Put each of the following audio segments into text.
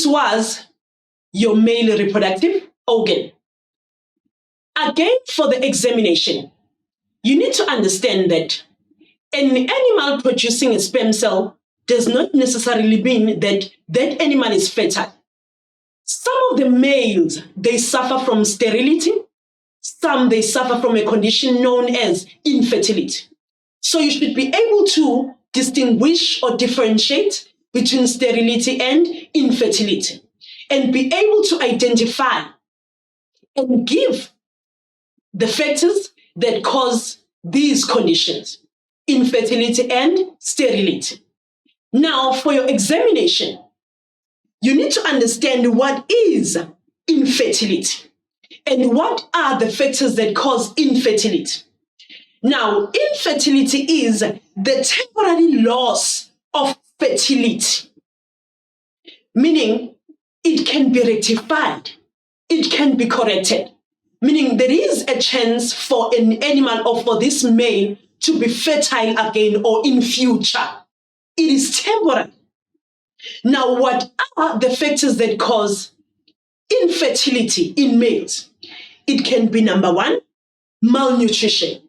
was your male reproductive organ. Again, for the examination, you need to understand that an animal producing a sperm cell does not necessarily mean that that animal is fertile. Some of the males, they suffer from sterility. Some, they suffer from a condition known as infertility. So you should be able to distinguish or differentiate between sterility and infertility and be able to identify and give the factors that cause these conditions, infertility and sterility. Now, for your examination, you need to understand what is infertility and what are the factors that cause infertility. Now, infertility is the temporary loss of fertility, meaning it can be rectified, it can be corrected, meaning there is a chance for an animal or for this male to be fertile again or in future. It is temporary. Now, what are the factors that cause infertility in males? It can be, number one, malnutrition.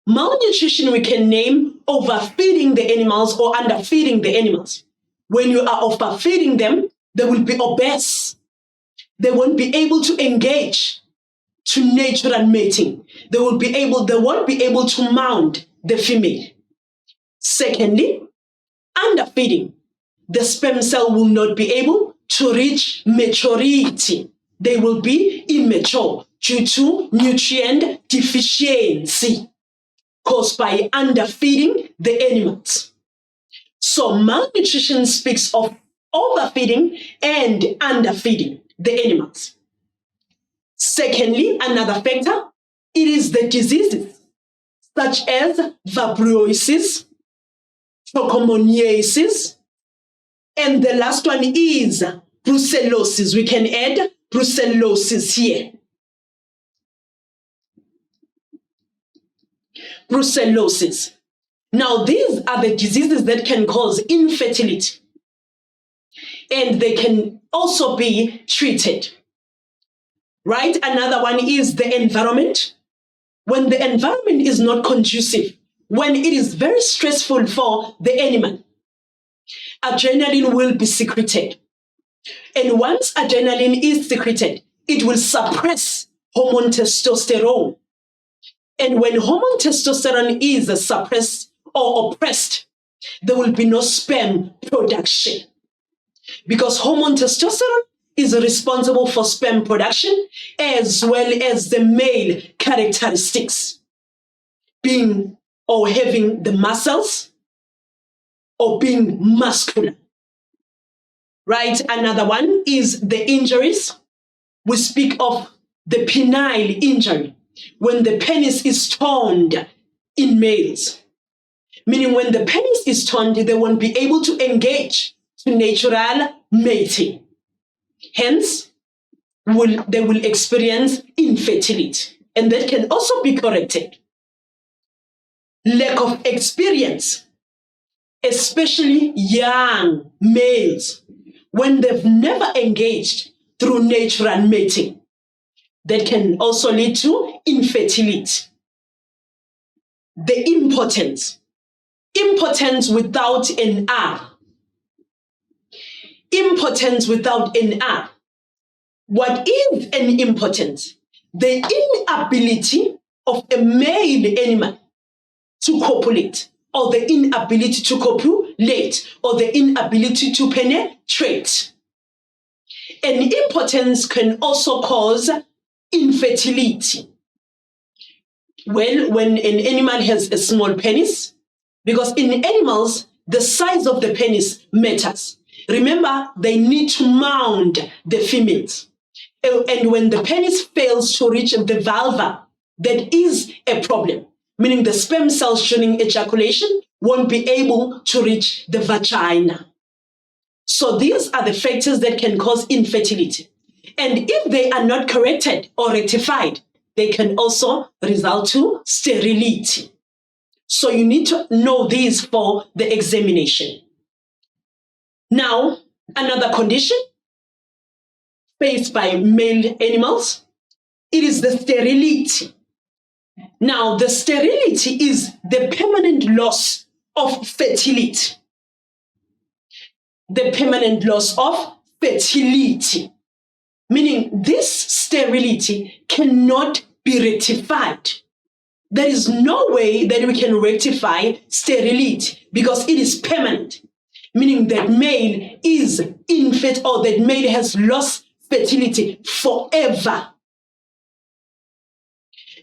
Malnutrition we can name overfeeding the animals or underfeeding the animals. When you are overfeeding them, they will be obese. They won't be able to engage to natural mating. They won't be able to mount the female. Secondly, underfeeding. The sperm cell will not be able to reach maturity. They will be immature due to nutrient deficiency caused by underfeeding the animals. So malnutrition speaks of overfeeding and underfeeding the animals. Secondly, another factor, it is the diseases such as vibriosis, trichomoniasis, and the last one is brucellosis. We can add brucellosis here. Brucellosis. Now, these are the diseases that can cause infertility, and they can also be treated. Right? Another one is the environment. When the environment is not conducive, when it is very stressful for the animal, adrenaline will be secreted. And once adrenaline is secreted, it will suppress hormone testosterone. And when hormone testosterone is suppressed or oppressed, there will be no sperm production. Because hormone testosterone is responsible for sperm production as well as the male characteristics, being or having the muscles or being muscular. Right? Another one is the injuries. We speak of the penile injury, when the penis is torn in males. Meaning when the penis is torn, they won't be able to engage to natural mating. Hence, they will experience infertility. And that can also be corrected. Lack of experience, especially young males, when they've never engaged through natural mating, that can also lead to infertility. The impotence. Impotence without an R. Impotence without an R. What is an impotence? The inability of a male animal to copulate, or the inability to copulate, or the inability to penetrate. And impotence can also cause infertility. Well, when an animal has a small penis, because in animals, the size of the penis matters. Remember, they need to mount the females. And when the penis fails to reach the vulva, that is a problem, meaning the sperm cells during ejaculation won't be able to reach the vagina. So these are the factors that can cause infertility. And if they are not corrected or rectified, they can also result to sterility. So you need to know these for the examination. Now, another condition faced by male animals, it is the sterility. Now, the sterility is the permanent loss of fertility. The permanent loss of fertility. Meaning this sterility cannot be rectified. There is no way that we can rectify sterility because it is permanent. Meaning that male is infertile or that male has lost fertility forever.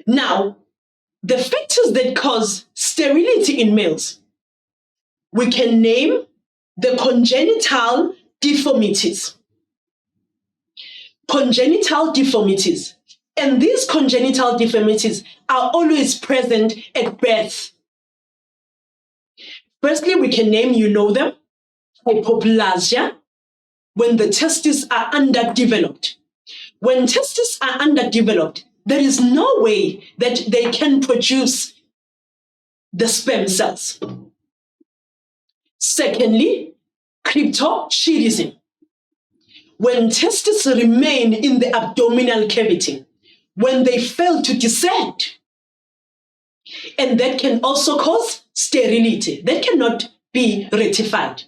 Now, the factors that cause sterility in males, we can name the congenital deformities. Congenital deformities. And these congenital deformities are always present at birth. Firstly, we can name, you know them, hypoplasia, when the testes are underdeveloped. When testes are underdeveloped, there is no way that they can produce the sperm cells. Secondly, cryptorchidism. When testes remain in the abdominal cavity, when they fail to descend, and that can also cause sterility. That cannot be rectified.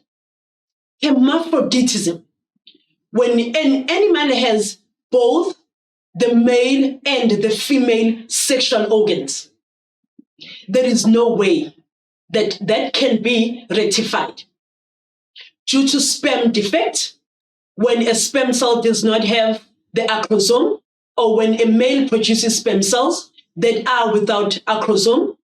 Hermaphroditism. When an animal has both the male and the female sexual organs, there is no way that that can be rectified. Due to sperm defect, when a sperm cell does not have the acrosome, or when a male produces sperm cells that are without acrosome,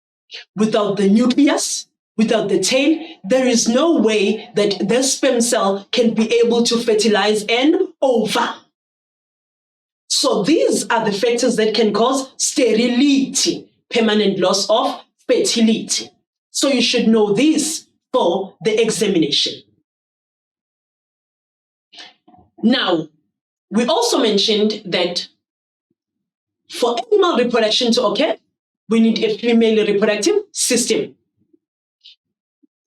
without the nucleus, without the tail, there is no way that the sperm cell can be able to fertilize an ova. So these are the factors that can cause sterility, permanent loss of fertility. So you should know this for the examination. Now, we also mentioned that for animal reproduction to occur, we need a female reproductive system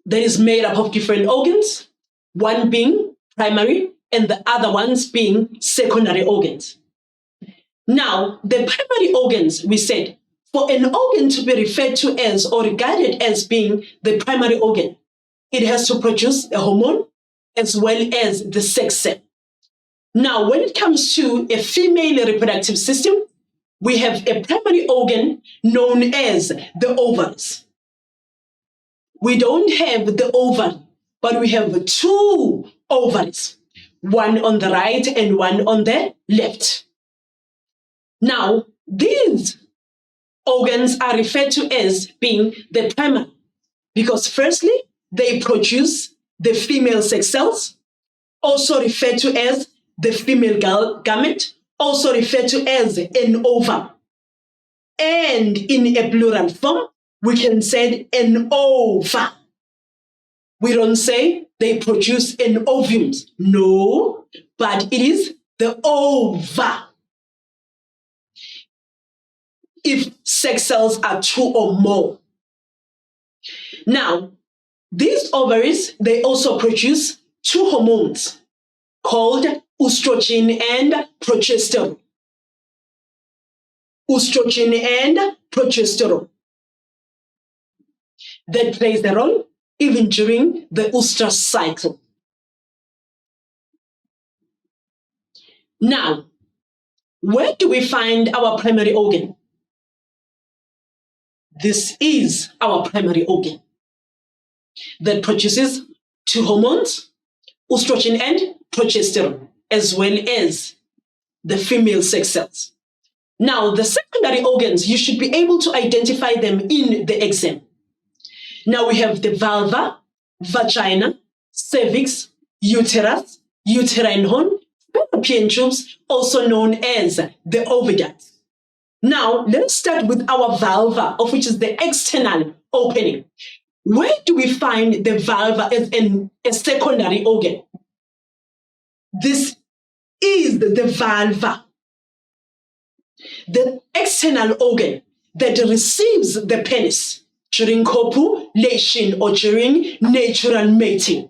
that is made up of different organs, one being primary and the other ones being secondary organs. Now, the primary organs, we said, for an organ to be referred to as or regarded as being the primary organ, it has to produce a hormone as well as the sex cell. Now, when it comes to a female reproductive system, we have a primary organ known as the ovaries. We don't have the ovary, but we have two ovaries, one on the right and one on the left. Now, these organs are referred to as being the primary because firstly, they produce the female sex cells, also referred to as the female gamete, also referred to as an ovum. And in a plural form, we can say an ova. We don't say they produce an ovum. No, but it is the ova. If sex cells are two or more. Now, these ovaries, they also produce two hormones called estrogen and progesterone. Estrogen and progesterone. That plays a role even during the Oestrus cycle. Now, where do we find our primary organ? This is our primary organ that produces two hormones, estrogen and progesterone, as well as the female sex cells. Now, the secondary organs, you should be able to identify them in the exam. Now we have the vulva, vagina, cervix, uterus, uterine horn, fallopian tubes, also known as the oviduct. Now, let's start with our vulva, of which is the external opening. Where do we find the vulva as a secondary organ? This is the vulva, the external organ that receives the penis during copulation or during natural mating.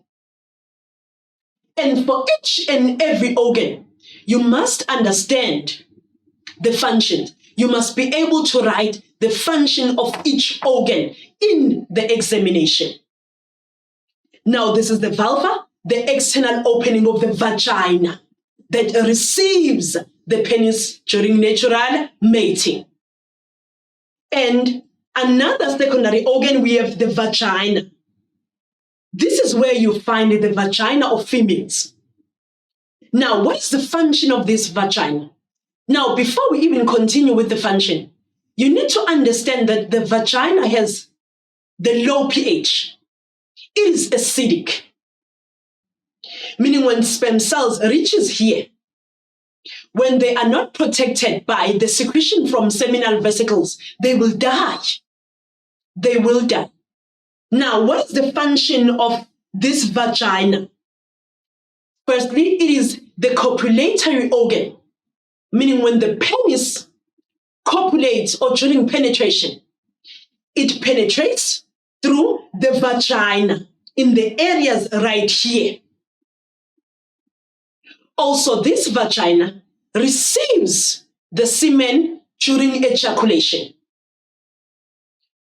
And for each and every organ, you must understand the functions. You must be able to write the function of each organ in the examination. Now, this is the vulva, the external opening of the vagina that receives the penis during natural mating. And another secondary organ, we have the vagina. This is where you find the vagina of females. Now, what is the function of this vagina? Now, before we even continue with the function, you need to understand that the vagina has the low pH. It is acidic, meaning when sperm cells reaches here, when they are not protected by the secretion from seminal vesicles, they will die. They will die. Now, what is the function of this vagina? Firstly, it is the copulatory organ, meaning when the penis copulates or during penetration, it penetrates through the vagina in the areas right here. Also, this vagina receives the semen during ejaculation,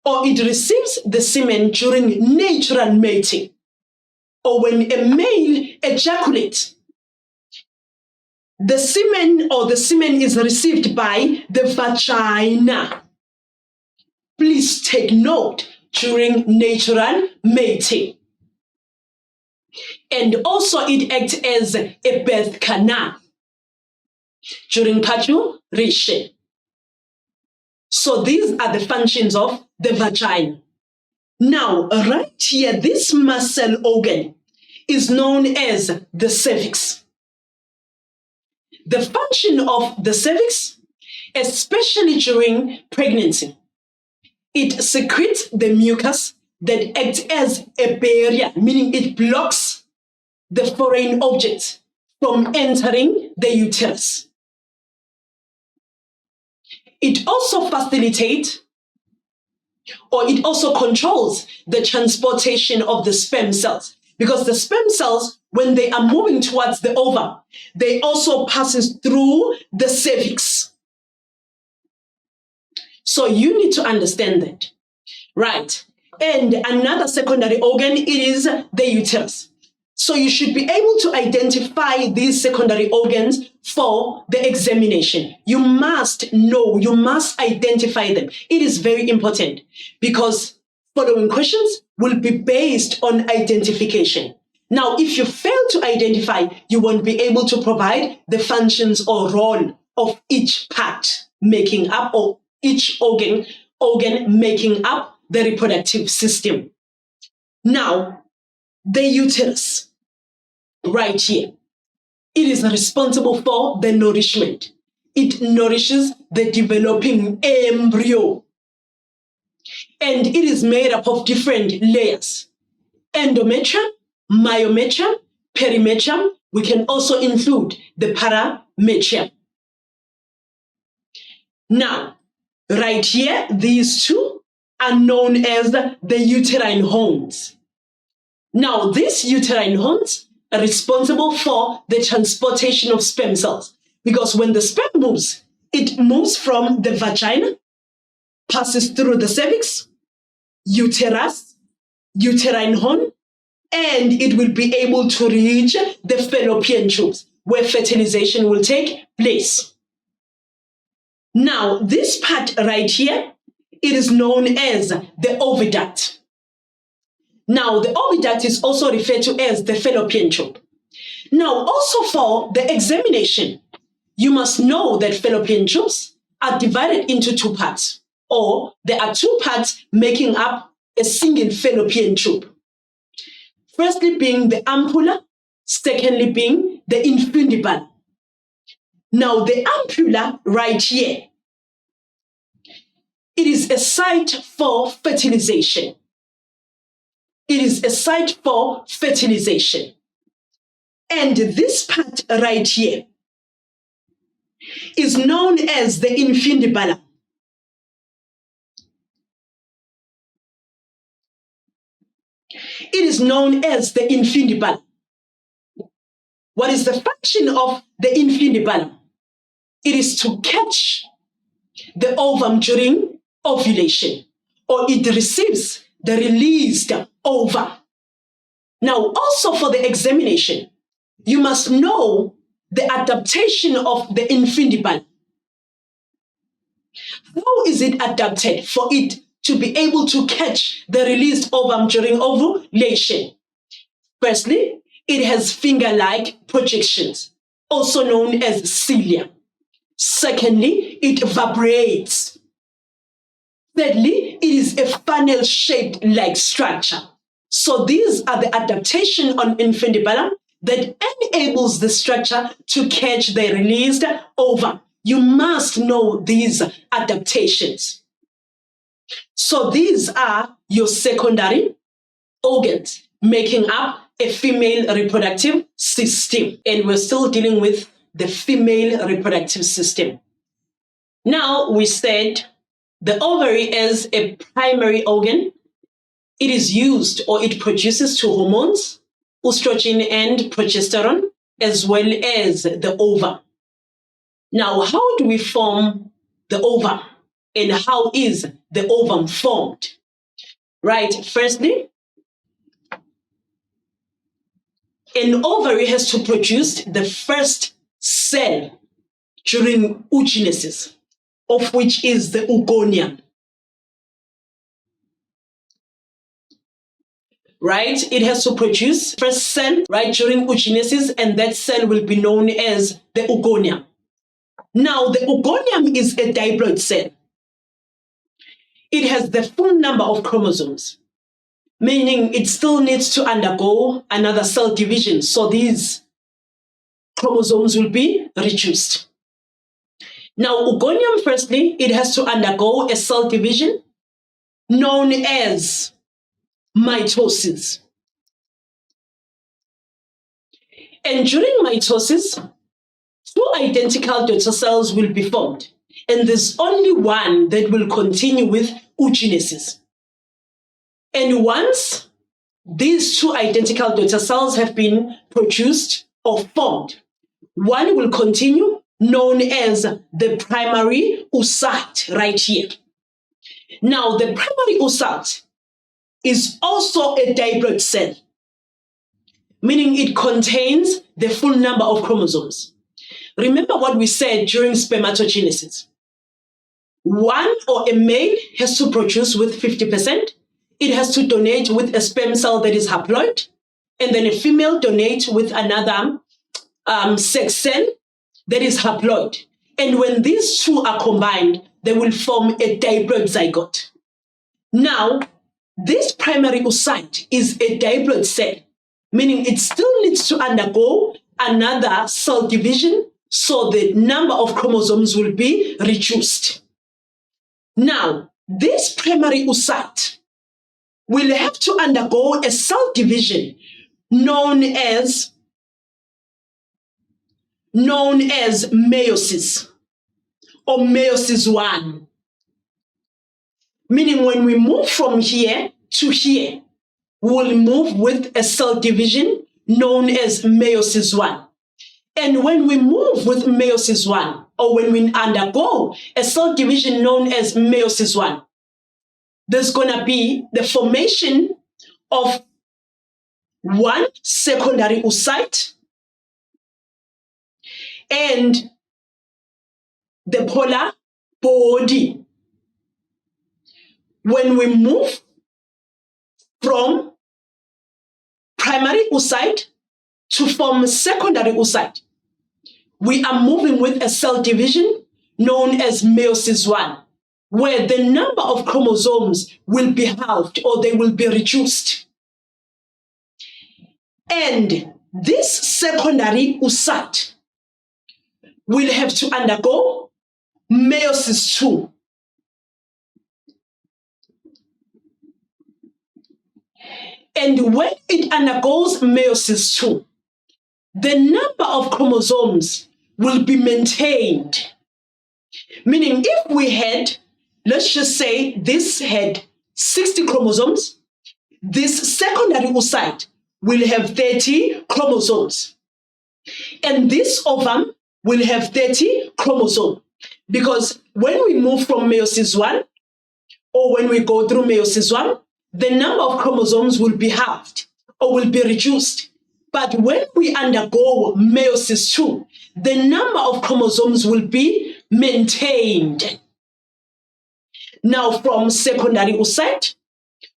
or it receives the semen during natural mating, or when a male ejaculates, the semen is received by the vagina. Please take note, during natural mating. And also it acts as a birth canal during parturition. So these are the functions of the vagina. Now, right here, this muscle organ is known as the cervix. The function of the cervix, especially during pregnancy, it secretes the mucus that acts as a barrier, meaning it blocks the foreign objects from entering the uterus. It also facilitates, or it also controls the transportation of the sperm cells, because the sperm cells, when they are moving towards the ovum, they also passes through the cervix. So you need to understand that, right? And another secondary organ, it is the uterus. So you should be able to identify these secondary organs for the examination. You must know, you must identify them. It is very important because following questions will be based on identification. Now, if you fail to identify, you won't be able to provide the functions or role of each part making up, or each organ making up the reproductive system. Now, the uterus, right here, it is responsible for the nourishment. It nourishes the developing embryo. And it is made up of different layers: endometrium, myometrium, perimetrium. We can also include the parametrium. Now, right here, these two are known as the uterine horns. Now, these uterine horns are responsible for the transportation of sperm cells, because when the sperm moves, it moves from the vagina, passes through the cervix, uterus, uterine horn, and it will be able to reach the fallopian tubes where fertilization will take place. Now, this part right here, it is known as the oviduct. Now, the oviduct is also referred to as the fallopian tube. Now, also for the examination, you must know that fallopian tubes are divided into two parts, or there are two parts making up a single fallopian tube. Firstly being the ampulla, secondly being the infundibulum. Now, the ampulla right here, it is a site for fertilization. It is a site for fertilization. And this part right here is known as the infundibulum. It is known as the infundibulum. What is the function of the infundibulum? It is to catch the ovum during ovulation, or it receives the released ovum. Now, also for the examination, you must know the adaptation of the infundibulum. How is it adapted for it to be able to catch the released ovum during ovulation? Firstly, it has finger-like projections, also known as cilia. Secondly, it vibrates. Thirdly, it is a funnel-shaped like structure. So these are the adaptation on infundibulum that enables the structure to catch the released ovum. You must know these adaptations. So these are your secondary organs making up a female reproductive system. And we're still dealing with the female reproductive system. Now we said the ovary is a primary organ. It is used, or it produces two hormones, estrogen and progesterone, as well as the ovum. Now, how do we form the ovum? And how is the ovum formed? Right, firstly, an ovary has to produce the first cell during oogenesis, of which is the oogonia. Right, it has to produce first cell right during oogenesis, and that cell will be known as the oogonia. Now, the oogonium is a diploid cell. It has the full number of chromosomes, meaning it still needs to undergo another cell division. So these chromosomes will be reduced. Now, oogonium, firstly, it has to undergo a cell division known as mitosis. And during mitosis, two identical daughter cells will be formed, and there's only one that will continue with oogenesis. And once these two identical daughter cells have been produced or formed, one will continue, known as the primary oocyte right here. Now, the primary oocyte is also a diploid cell, meaning it contains the full number of chromosomes. Remember what we said during spermatogenesis. One, or a male, has to produce with 50%. It has to donate with a sperm cell that is haploid, and then a female donates with another sex cell that is haploid. And when these two are combined, they will form a diploid zygote. Now, this primary oocyte is a diploid cell, meaning it still needs to undergo another cell division, so the number of chromosomes will be reduced. Now, this primary oocyte will have to undergo a cell division known as meiosis, or meiosis 1. Meaning when we move from here to here, we will move with a cell division known as meiosis 1. And when we move with meiosis 1, or when we undergo a cell division known as meiosis 1, there's going to be the formation of one secondary oocyte and the polar body. When we move from primary oocyte to form secondary oocyte, we are moving with a cell division known as meiosis 1, where the number of chromosomes will be halved, or they will be reduced. And this secondary oocyte will have to undergo meiosis 2. And when it undergoes meiosis 2, the number of chromosomes will be maintained. Meaning if we had, let's just say this had 60 chromosomes, this secondary oocyte will have 30 chromosomes. And this ovum will have 30 chromosomes, because when we move from meiosis 1, or when we go through meiosis 1, the number of chromosomes will be halved or will be reduced. But when we undergo meiosis 2, the number of chromosomes will be maintained. Now, from secondary oocyte,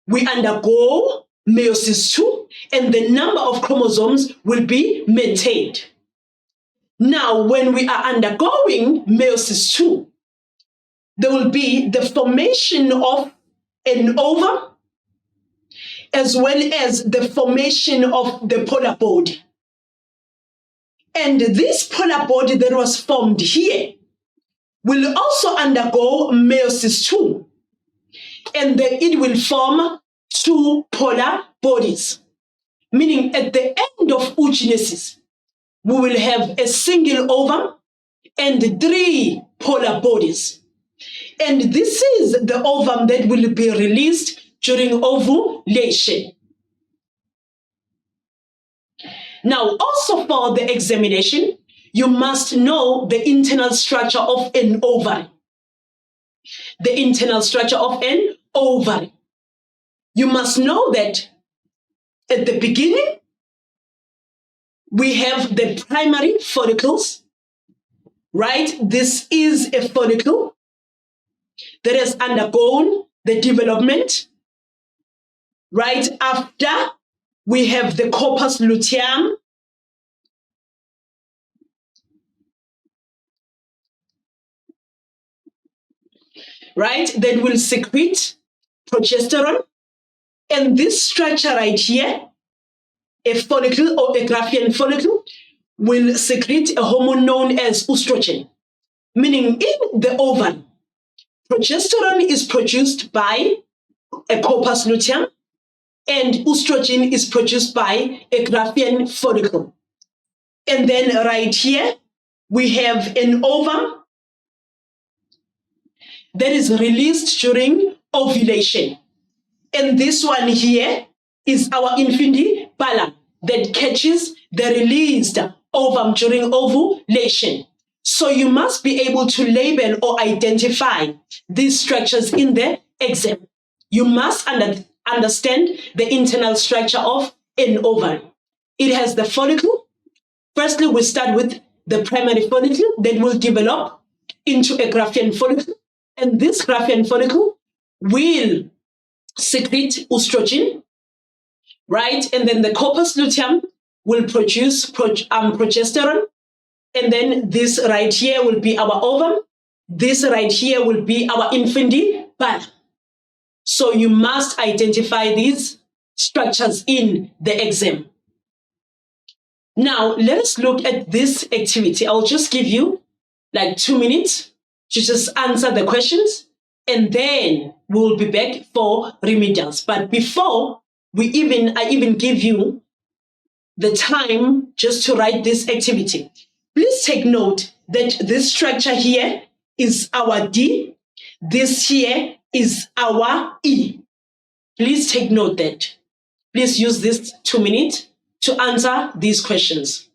we undergo meiosis 2, and the number of chromosomes will be maintained. Now, when we are undergoing meiosis 2, there will be the formation of an ovum, as well as the formation of the polar body. And this polar body that was formed here will also undergo meiosis 2, and then it will form 2 polar bodies, meaning at the end of oogenesis, we will have a single ovum and 3 polar bodies. And this is the ovum that will be released during ovulation. Now, also for the examination, you must know the internal structure of an ovary. The internal structure of an ovary. You must know that at the beginning, we have the primary follicles, right? This is a follicle that has undergone the development. Right after, we have the corpus luteum, right, that will secrete progesterone. And this structure right here, a follicle or a Graafian follicle, will secrete a hormone known as estrogen, meaning in the ovary, progesterone is produced by a corpus luteum, and estrogen is produced by a Graafian follicle. And then right here, we have an ovum that is released during ovulation. And this one here is our infindi balan that catches the released ovum during ovulation. So you must be able to label or identify these structures in the exam. You must understand the internal structure of an ovary. It has the follicle. Firstly, we start with the primary follicle that will develop into a Graafian follicle. And this Graafian follicle will secrete estrogen, right? And then the corpus luteum will produce progesterone. And then this right here will be our ovum. This right here will be our infindi balan. So you must identify these structures in the exam. Now, let us look at this activity. I'll just give you like 2 minutes to just answer the questions, and then we'll be back for remedials. But before I even give you the time just to write this activity, please take note that this structure here is our D. This here is our E. Please take note that. Please use this 2 minutes to answer these questions.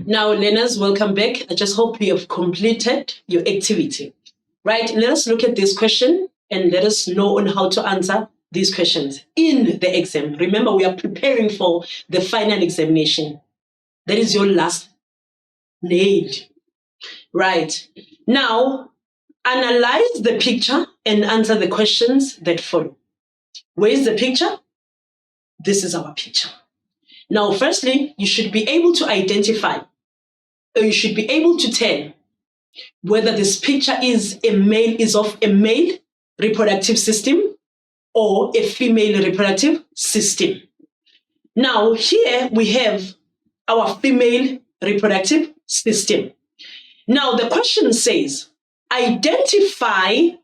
Now, learners, welcome back. I just hope you have completed your activity. Right, let us look at this question and let us know on how to answer these questions in the exam. Remember, we are preparing for the final examination. That is your last nail. Right. Now, analyze the picture and answer the questions that follow. Where is the picture? This is our picture. Now, firstly, you should be able to identify, or you should be able to tell whether this picture is of a male reproductive system or a female reproductive system. Now, here we have our female reproductive system. Now, the question says, identify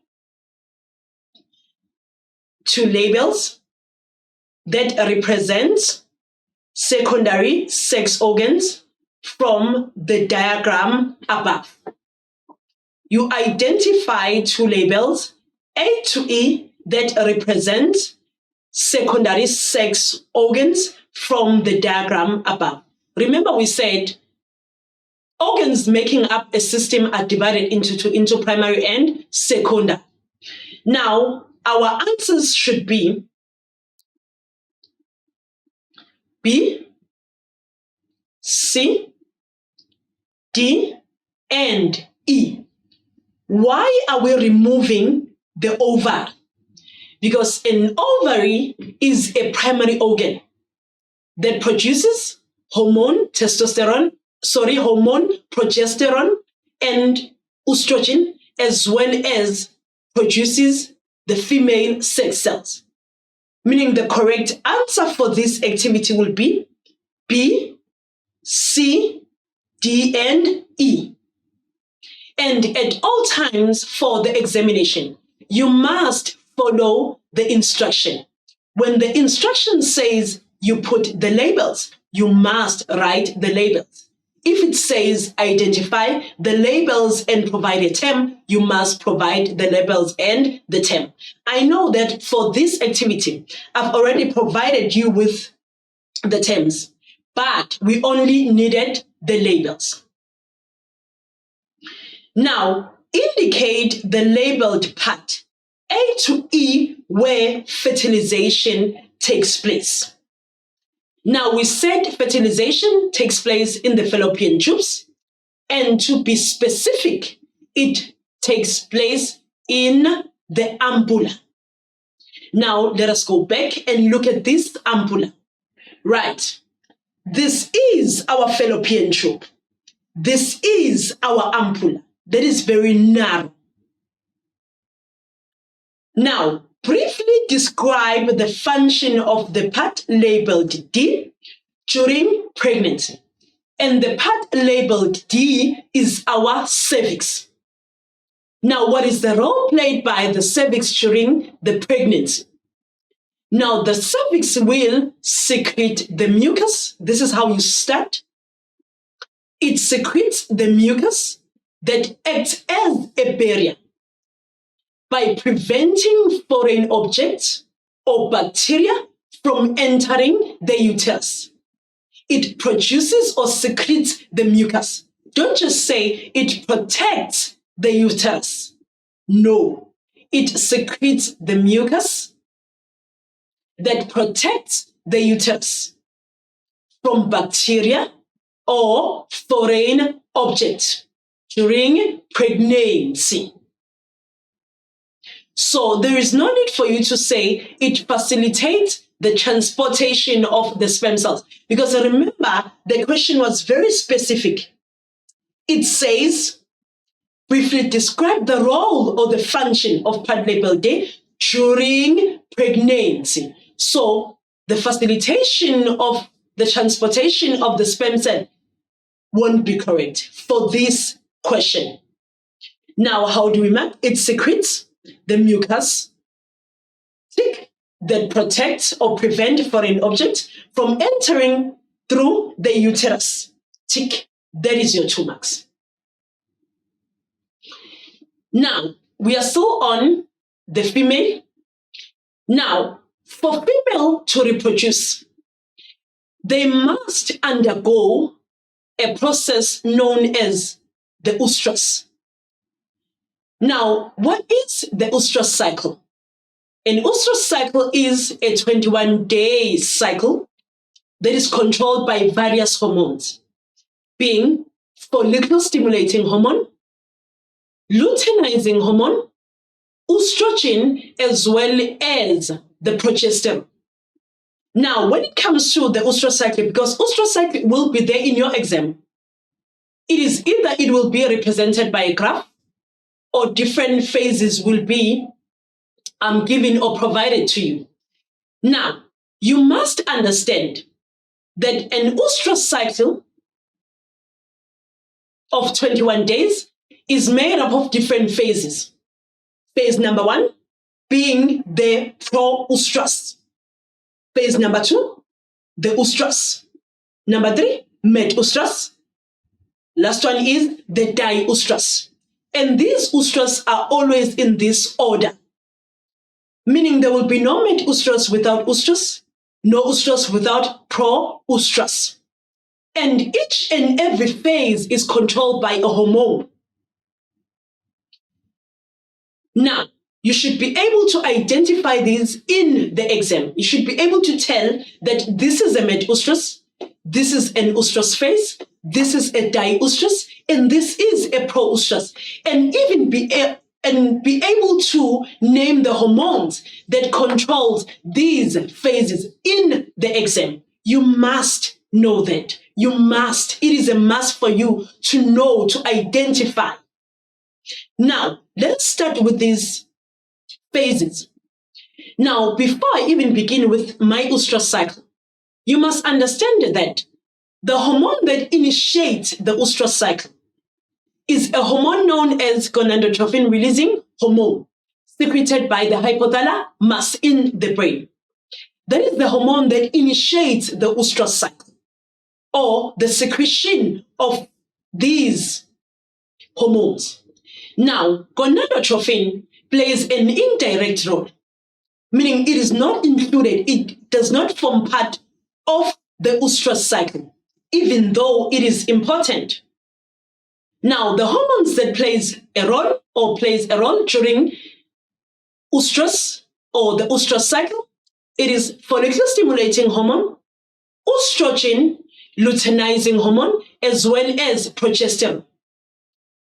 2 labels that represent secondary sex organs from the diagram above. you identify two labels, A to E, that represent secondary sex organs from the diagram above. Remember we said organs making up a system are divided into two, into primary and secondary. Now, our answers should be B, C, D, and E. Why are we removing the ovary? Because an ovary is a primary organ that produces hormone progesterone, and estrogen, as well as produces the female sex cells. Meaning the correct answer for this activity will be B, C, D, and E. And at all times for the examination, you must follow the instruction. When the instruction says you put the labels, you must write the labels. If it says identify the labels and provide a term, you must provide the labels and the term. I know that for this activity, I've already provided you with the terms, but we only needed the labels. Now, indicate the labeled part, A to E, where fertilization takes place. Now, we said fertilization takes place in the fallopian tubes, and to be specific, it takes place in the ampulla. Now, let us go back and look at this ampulla. Right. This is our fallopian tube. This is our ampulla. That is very narrow. Now, briefly describe the function of the part labeled D during pregnancy. And the part labeled D is our cervix. Now, what is the role played by the cervix during the pregnancy? Now, the cervix will secrete the mucus. This is how you start. It secretes the mucus that acts as a barrier by preventing foreign objects or bacteria from entering the uterus. It produces or secretes the mucus. Don't just say it protects the uterus. No, it secretes the mucus that protects the uterus from bacteria or foreign objects during pregnancy. So there is no need for you to say it facilitates the transportation of the sperm cells. Because remember, the question was very specific. It says, briefly describe the role or the function of part labeled D during pregnancy. So the facilitation of the transportation of the sperm cell won't be correct for this question. Now, how do we mark? It secretes the mucus, tick, that protects or prevent foreign objects from entering through the uterus. Tick, that is your 2 marks. Now, we are still on the female. Now, for female to reproduce, they must undergo a process known as the Oestrus. Now, what is the Oestrus cycle? An Oestrus cycle is a 21-day cycle that is controlled by various hormones, being follicle-stimulating hormone, luteinizing hormone, estrogen, as well as the progesterone. Now, when it comes to the Oestrus cycle, because Oestrus cycle will be there in your exam, it will be represented by a graph, or different phases will be given or provided to you. Now, you must understand that an Oestrus cycle of 21 days is made up of different phases. Phase number 1 being the pro-Oestrus. Phase number 2, the Oestrus. Number 3, met-Oestrus. Last one is the di-Oestrus. And these oestrus are always in this order, meaning there will be no met-oestrus without oestrus, no oestrus without pro-oestrus. And each and every phase is controlled by a hormone. Now, you should be able to identify these in the exam. You should be able to tell that this is a met-oestrus, this is an oestrus phase, this is a di-oestrus, and this is a pro-oestrus. And even be able to name the hormones that controls these phases in the exam. You must know that. You must. It is a must for you to know, to identify. Now, let's start with these phases. Now, before I even begin with my oestrus cycle, you must understand that the hormone that initiates the oestrus cycle is a hormone known as gonadotrophin-releasing hormone, secreted by the hypothalamus in the brain. That is the hormone that initiates the oestrus cycle, or the secretion of these hormones. Now, gonadotrophin plays an indirect role, meaning it is not included, it does not form part of the oestrus cycle, even though it is important. Now, the hormones that plays a role during oestrus or the oestrus cycle, it is follicle stimulating hormone, estrogen, luteinizing hormone, as well as progesterone.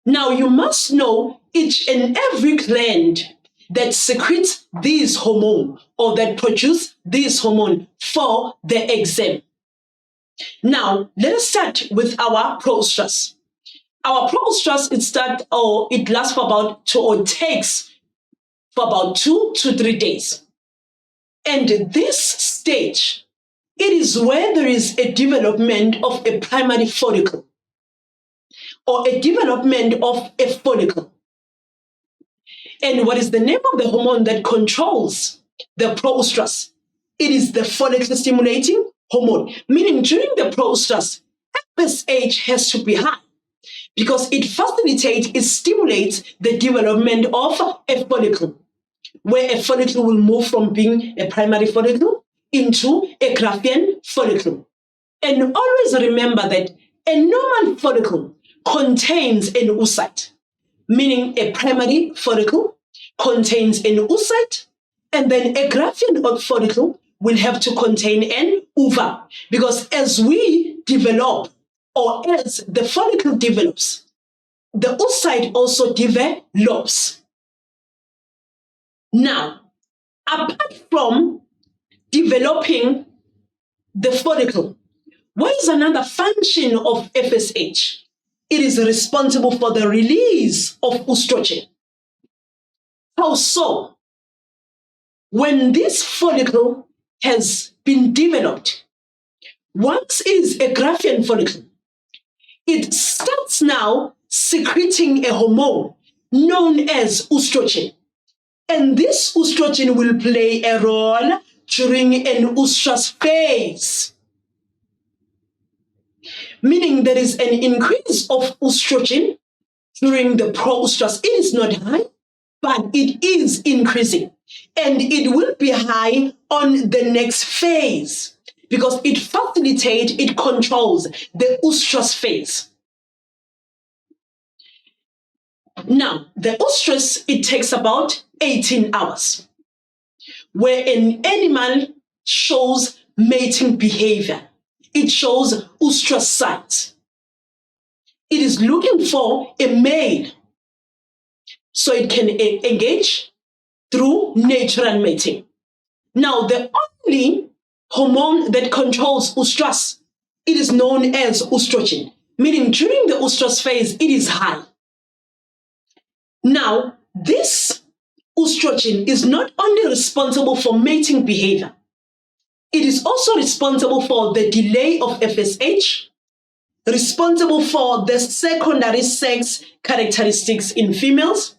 Now, you must know each and every gland that secretes these hormone or that produce this hormone for the exam. Now, let us start with our pro-oestrus. Our pro-oestrus, it lasts for about 2 to 3 days. And this stage, it is where there is a development of a primary follicle or a development of a follicle. And what is the name of the hormone that controls the pro-oestrus? It is the follicle stimulating hormone, meaning during the pro-oestrus, FSH has to be high because it facilitates, it stimulates the development of a follicle, where a follicle will move from being a primary follicle into a Graafian follicle. And always remember that a normal follicle contains an oocyte, meaning a primary follicle contains an oocyte, and then a Graafian follicle will have to contain an ova, because as we develop, or as the follicle develops, the oocyte also develops. Now, apart from developing the follicle, what is another function of FSH? It is responsible for the release of estrogen. How so? When this follicle has been developed, once it is a Graafian follicle, it starts now secreting a hormone known as estrogen. And this estrogen will play a role during an oestrus phase, meaning there is an increase of estrogen during the pro-oestrus. It is not high, but it is increasing. And it will be high on the next phase because it facilitates, it controls the oestrus phase. Now, the oestrus, it takes about 18 hours, where an animal shows mating behavior. It shows oestrus signs. It is looking for a male so it can engage through natural mating. Now, the only hormone that controls oestrus, it is known as estrogen, meaning during the oestrus phase, it is high. Now, this estrogen is not only responsible for mating behavior, it is also responsible for the delay of FSH, responsible for the secondary sex characteristics in females,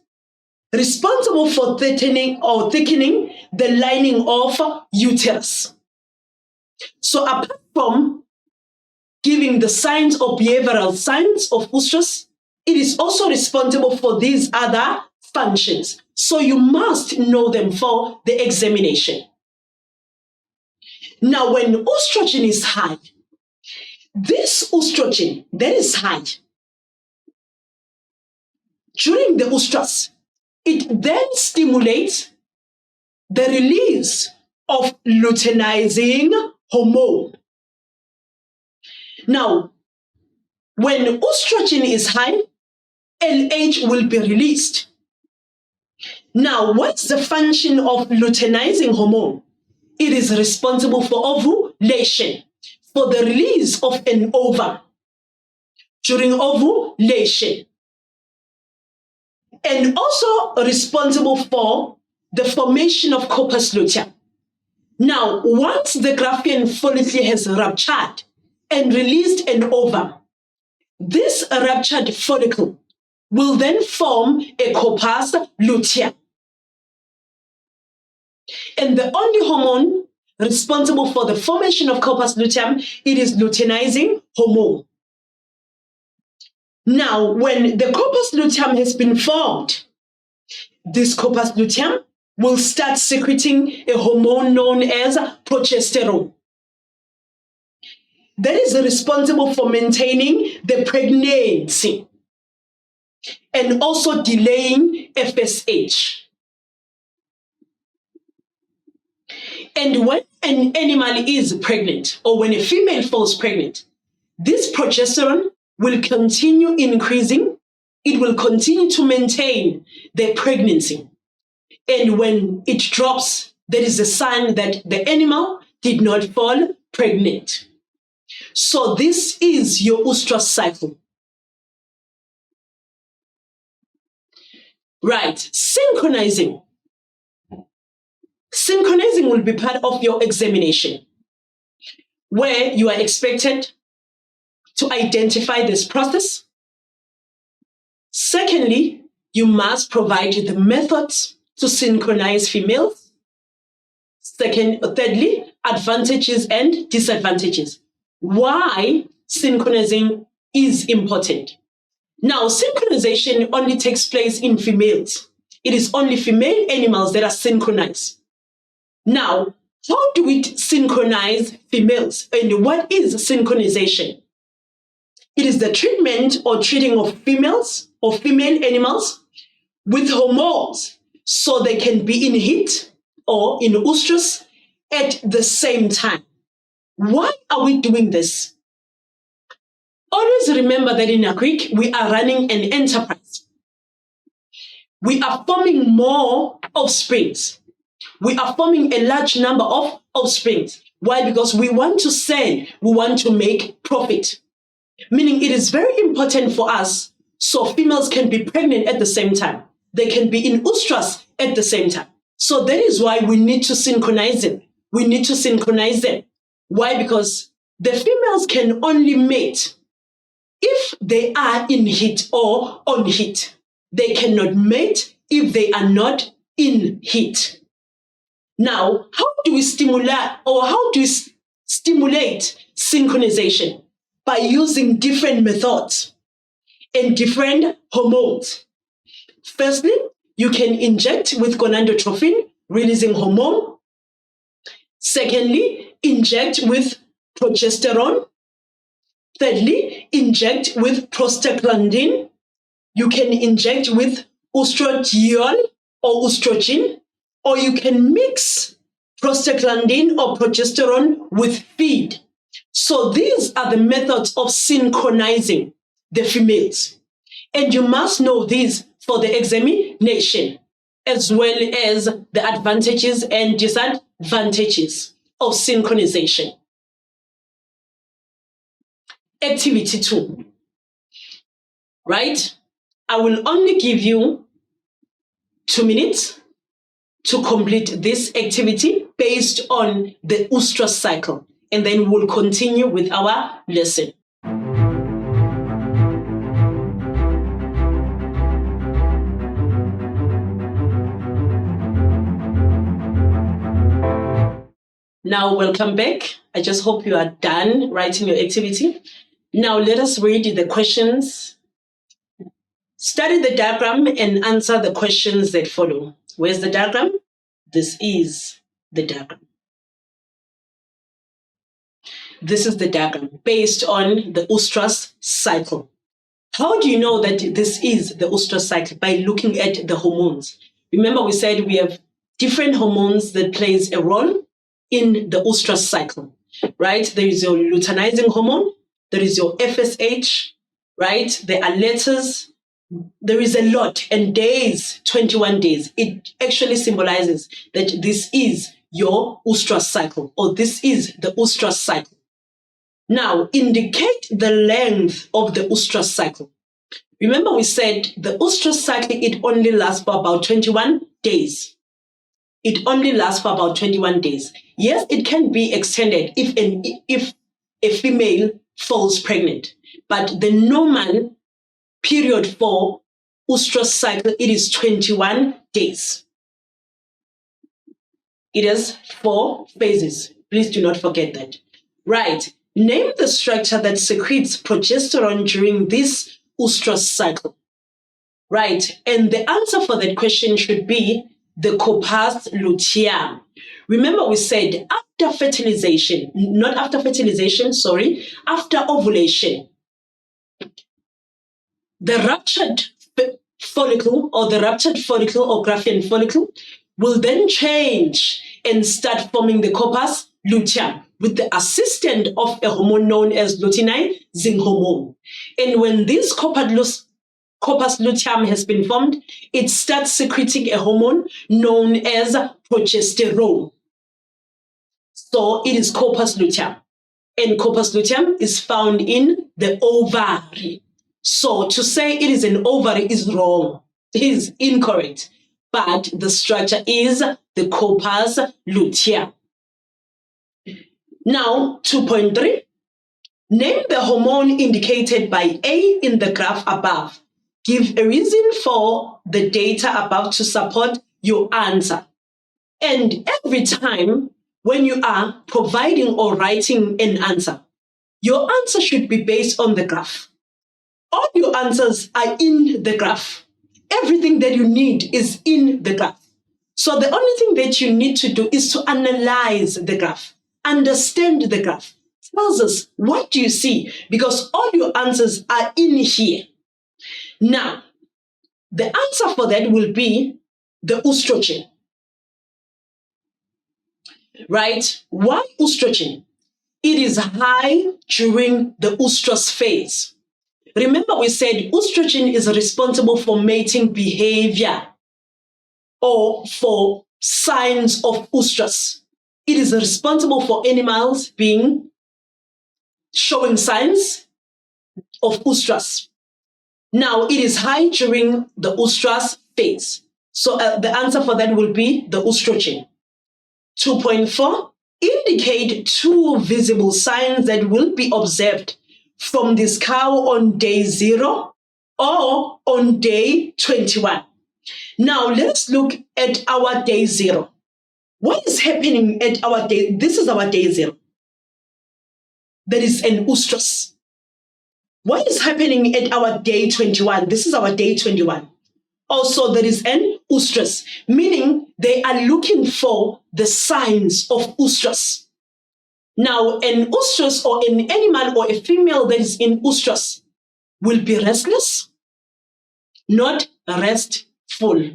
responsible for thickening the lining of uterus. So apart from giving the signs or behavioral signs of oestrus, it is also responsible for these other functions. So you must know them for the examination. Now, when estrogen is high, this estrogen that is high during the Oestrus, it then stimulates the release of luteinizing hormone. Now, when estrogen is high, LH will be released. Now, what's the function of luteinizing hormone? It is responsible for ovulation, for the release of an ovum during ovulation, and also responsible for the formation of corpus luteum. Now, once the Graafian follicle has ruptured and released an ovum, this ruptured follicle will then form a corpus luteum. And the only hormone responsible for the formation of corpus luteum, it is luteinizing hormone. Now, when the corpus luteum has been formed, this corpus luteum will start secreting a hormone known as progesterone. That is responsible for maintaining the pregnancy and also delaying FSH. And when an animal is pregnant, or when a female falls pregnant, this progesterone will continue increasing. It will continue to maintain the pregnancy. And when it drops, there is a sign that the animal did not fall pregnant. So this is your Oestrus cycle. Right, synchronizing. Synchronizing will be part of your examination, where you are expected to identify this process. Secondly, you must provide the methods to synchronize females. Thirdly, advantages and disadvantages. Why synchronizing is important. Now, synchronization only takes place in females. It is only female animals that are synchronized. Now, how do we synchronize females, and what is synchronization? It is the treatment or treating of females or female animals with hormones so they can be in heat or in Oestrus at the same time. Why are we doing this? Always remember that in Agric, we are running an enterprise. We are forming more offsprings. We are forming a large number of offsprings. Why? Because we want to sell, we want to make profit. Meaning it is very important for us so females can be pregnant at the same time. They can be in Oestrus at the same time. So that is why we need to synchronize them. We need to synchronize them. Why? Because the females can only mate if they are in heat or on heat. They cannot mate if they are not in heat. Now, how do we stimulate synchronization? By using different methods and different hormones. Firstly, you can inject with gonadotropin, releasing hormone. Secondly, inject with progesterone. Thirdly, inject with prostaglandin. You can inject with oestradiol or estrogen, or you can mix prostaglandin or progesterone with feed. So these are the methods of synchronizing the females. And you must know these for the examination, as well as the advantages and disadvantages of synchronization. Activity 2, right? I will only give you 2 minutes to complete this activity based on the Oestrus cycle, and then we'll continue with our lesson. Now, welcome back. I just hope you are done writing your activity. Now, let us read the questions Study the diagram and answer the questions that follow. Where's the diagram? This is the diagram. This is the diagram based on the Oestrus cycle. How do you know that this is the Oestrus cycle? By looking at the hormones. Remember we said we have different hormones that plays a role in the Oestrus cycle, right? There is your luteinizing hormone, there is your FSH, right? There are letters, there is a lot, and days, 21 days. It actually symbolizes that this is your Oestrus cycle, or this is the Oestrus cycle. Now, indicate the length of the Oestrus cycle. Remember we said the Oestrus cycle, it only lasts for about 21 days. It only lasts for about 21 days. Yes, it can be extended if a female falls pregnant, but the normal period for Oestrus cycle, it is 21 days. It has 4 phases. Please do not forget that. Right. Name the structure that secretes progesterone during this Oestrus cycle. Right. And the answer for that question should be the corpus luteum. Remember we said after fertilization, not after fertilization, sorry, after ovulation, the ruptured follicle or Graafian follicle will then change and start forming the corpus luteum with the assistance of a hormone known as luteinizing hormone. And when this corpus luteum has been formed, it starts secreting a hormone known as progesterone. So it is corpus luteum. And corpus luteum is found in the ovary. So to say it is an ovary is wrong. It is incorrect. But the structure is the corpus luteum. Now, 2.3. Name the hormone indicated by A in the graph above. Give a reason for the data above to support your answer. And every time when you are providing or writing an answer, your answer should be based on the graph. All your answers are in the graph. Everything that you need is in the graph. So the only thing that you need to do is to analyze the graph, understand the graph. Tells us what do you see, because all your answers are in here. Now, the answer for that will be the estrogen. Right? Why estrogen? It is high during the oestrus phase. Remember we said estrogen is responsible for mating behavior or for signs of oestrus. It is responsible for animals showing signs of oestrus. Now, it is high during the oestrus phase. So the answer for that will be the estrogen. 2.4, indicate 2 visible signs that will be observed from this cow on day 0 or on day 21. Now, let's look at our day 0. What is happening at our day? This is our day 0. There is an oestrus. What is happening at our day 21? This is our day 21. Also, there is an oestrus, meaning they are looking for the signs of oestrus. Now, an oestrus or an animal or a female that is in oestrus will be restless, not restful.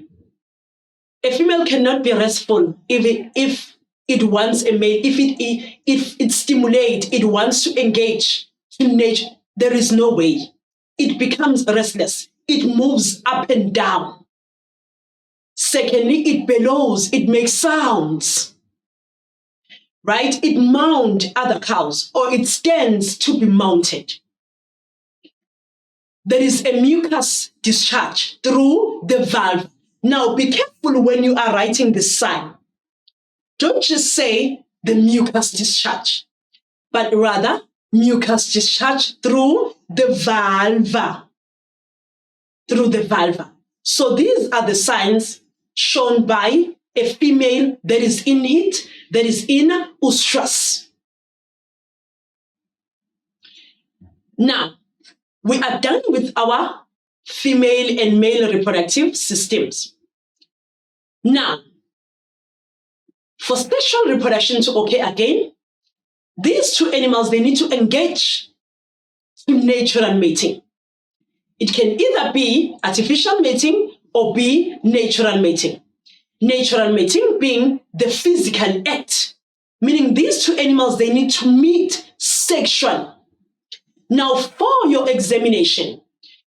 A female cannot be restful if it wants a mate, if it stimulates, it wants to engage to nature. There is no way. It becomes restless. It moves up and down. Secondly, it bellows. It makes sounds. Right? It mounts other cows, or it stands to be mounted. There is a mucus discharge through the valve. Now, be careful when you are writing this sign. Don't just say the mucus discharge, but rather mucus discharge through the vulva. Through the vulva. So these are the signs shown by a female that is in heat, that is in oestrus. Now, we are done with our female and male reproductive systems. Now, for sexual reproduction to occur again, these two animals, they need to engage in natural mating. It can either be artificial mating or be natural mating. Natural mating being the physical act, meaning these two animals, they need to meet sexually. Now, for your examination,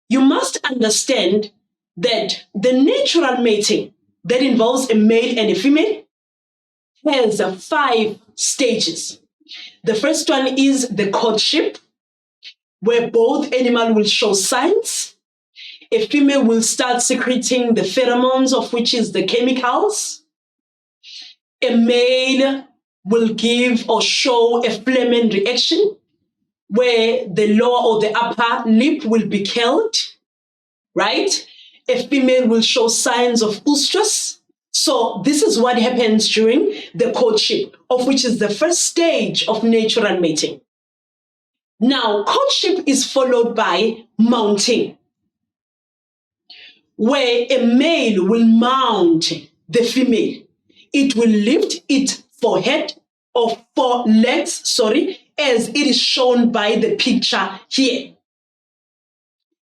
you must understand that the natural mating that involves a male and a female has 5 stages. The first one is the courtship, where both animals will show signs. A female will start secreting the pheromones, of which is the chemicals. A male will give or show a phlegm reaction, where the lower or the upper lip will be curled, right? A female will show signs of Oestrus. So this is what happens during the courtship, of which is the first stage of natural mating. Now, courtship is followed by mounting, where a male will mount the female. It will lift its forehead or forelegs, as it is shown by the picture here.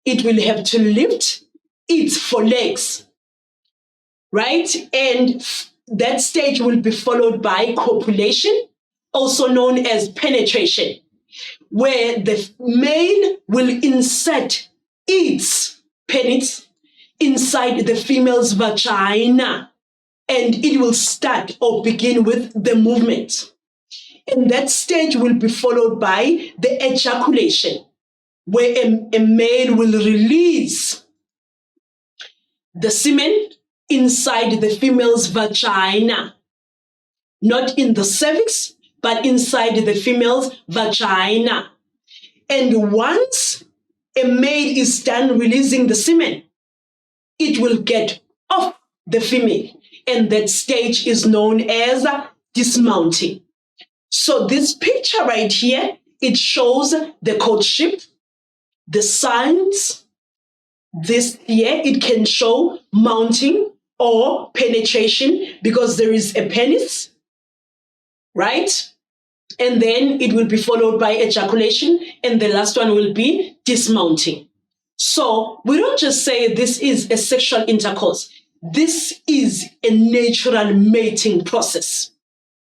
It will have to lift its forelegs, right? And that stage will be followed by copulation, also known as penetration, where the male will insert its penis inside the female's vagina, and it will start or begin with the movement. And that stage will be followed by the ejaculation, where a male will release the semen inside the female's vagina, not in the cervix, but inside the female's vagina. And once a male is done releasing the semen, it will get off the female, and that stage is known as dismounting. So this picture right here, it shows the courtship, the signs. This here, it can show mounting or penetration because there is a penis, right? And then it will be followed by ejaculation, and the last one will be dismounting. So we don't just say this is a sexual intercourse. This is a natural mating process.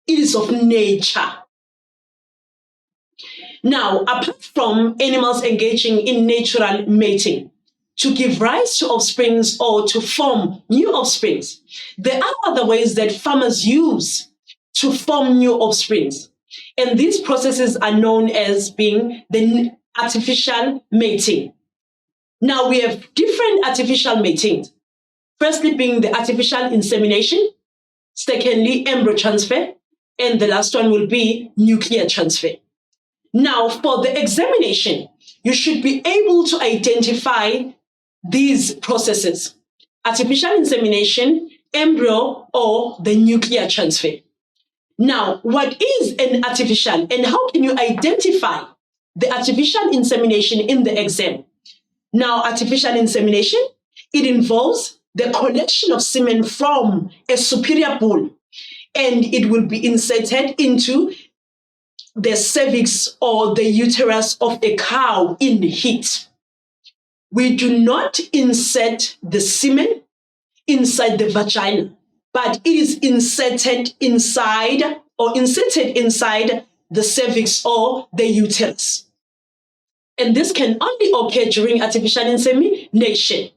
It is of nature. Now, apart from animals engaging in natural mating to give rise to offsprings or to form new offsprings, there are other ways that farmers use to form new offsprings. And these processes are known as being the artificial mating. Now, we have different artificial matings. Firstly, being the artificial insemination. Secondly, embryo transfer. And the last one will be nuclear transfer. Now, for the examination, you should be able to identify these processes: artificial insemination, embryo, or the nuclear transfer. Now, what is an artificial, and how can you identify the artificial insemination in the exam? Now, artificial insemination, it involves the collection of semen from a superior bull, and it will be inserted into the cervix or the uterus of a cow in heat. We do not insert the semen inside the vagina, but it is inserted inside the cervix or the uterus. And this can only occur during artificial insemination.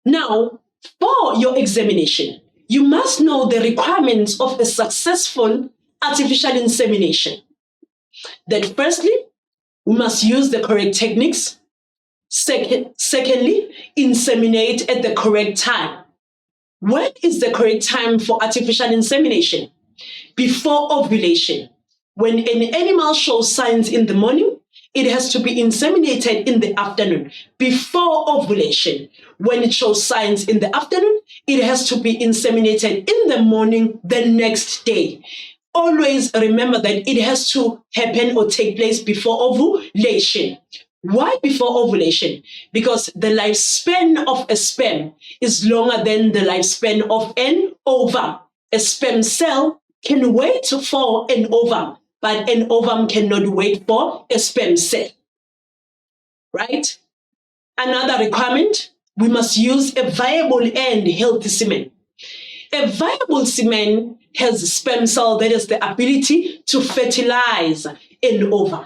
Now, for your examination, you must know the requirements of a successful artificial insemination. That firstly, we must use the correct techniques. Secondly, inseminate at the correct time. When is the correct time for artificial insemination? Before ovulation. When an animal shows signs in the morning, it has to be inseminated in the afternoon. Before ovulation, when it shows signs in the afternoon, it has to be inseminated in the morning the next day. Always remember that it has to happen or take place before ovulation. Why before ovulation? Because the lifespan of a sperm is longer than the lifespan of an ovum. A sperm cell can wait for an ovum, but an ovum cannot wait for a sperm cell. Right? Another requirement, we must use a viable and healthy semen. A viable semen has a sperm cell that has the ability to fertilize an ovum.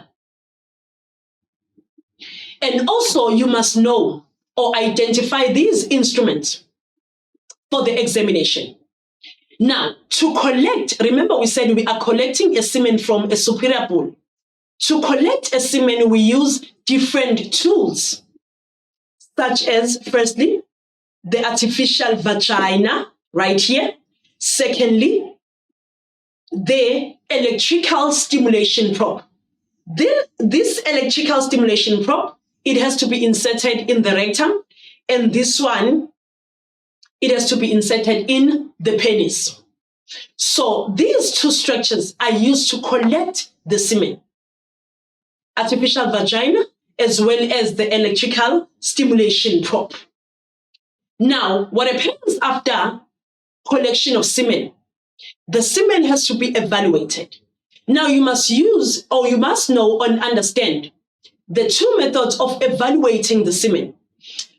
And also, you must know or identify these instruments for the examination. Now, to collect, remember we said we are collecting a semen from a superior pool. To collect a semen, we use different tools, such as, firstly, the artificial vagina, right here. Secondly, the electrical stimulation probe. This electrical stimulation probe, it has to be inserted in the rectum, and this one, it has to be inserted in the penis. So these two structures are used to collect the semen. Artificial vagina as well as the electrical stimulation probe. Now, what happens after collection of semen? The semen has to be evaluated. Now, you must use or you must know and understand the two methods of evaluating the semen.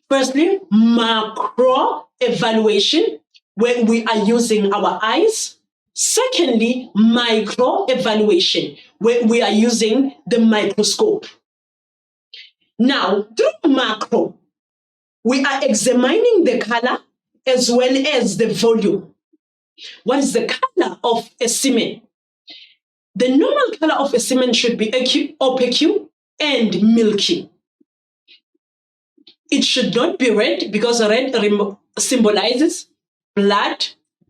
Firstly, macro evaluation, when we are using our eyes. Secondly, micro evaluation, when we are using the microscope. Now, through macro, we are examining the color as well as the volume. What is the color of a semen? The normal color of a semen should be opaque and milky. It should not be red because red symbolizes blood,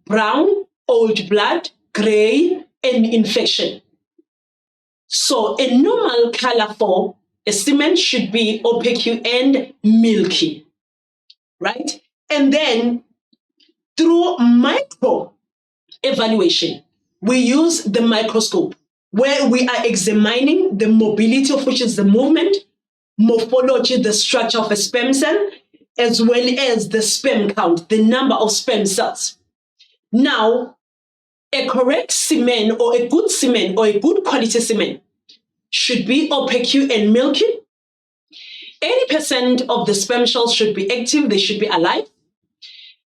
brown, old blood, gray, and infection. So a normal color for a semen should be opaque and milky, right? And then through micro evaluation, we use the microscope where we are examining the mobility, of which is the movement, morphology, the structure of a sperm cell, as well as the sperm count, the number of sperm cells. Now, a correct semen or a good semen or a good quality semen should be opaque and milky. 80% of the sperm cells should be active, they should be alive.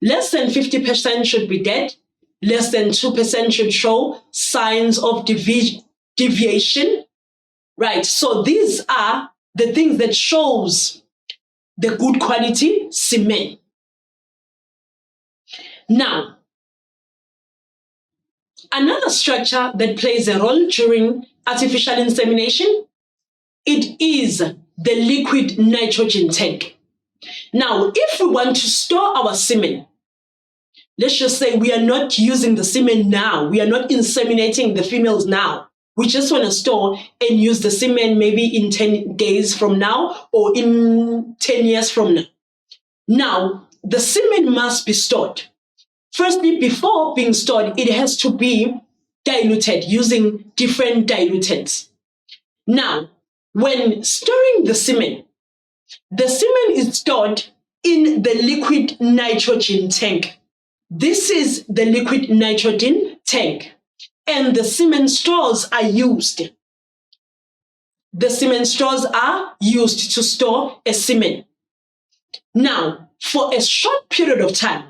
Less than 50% should be dead. Less than 2% should show signs of deviation. Right, so these are the things that shows the good quality semen. Now, another structure that plays a role during artificial insemination, it is the liquid nitrogen tank. Now, if we want to store our semen, let's just say we are not using the semen now, we are not inseminating the females now. We just want to store and use the semen maybe in 10 days from now or in 10 years from now. Now, the semen must be stored. Firstly, before being stored, it has to be diluted using different dilutants. Now, when storing the semen is stored in the liquid nitrogen tank. This is the liquid nitrogen tank, and the semen straws are used. The semen straws are used to store a semen. Now, for a short period of time,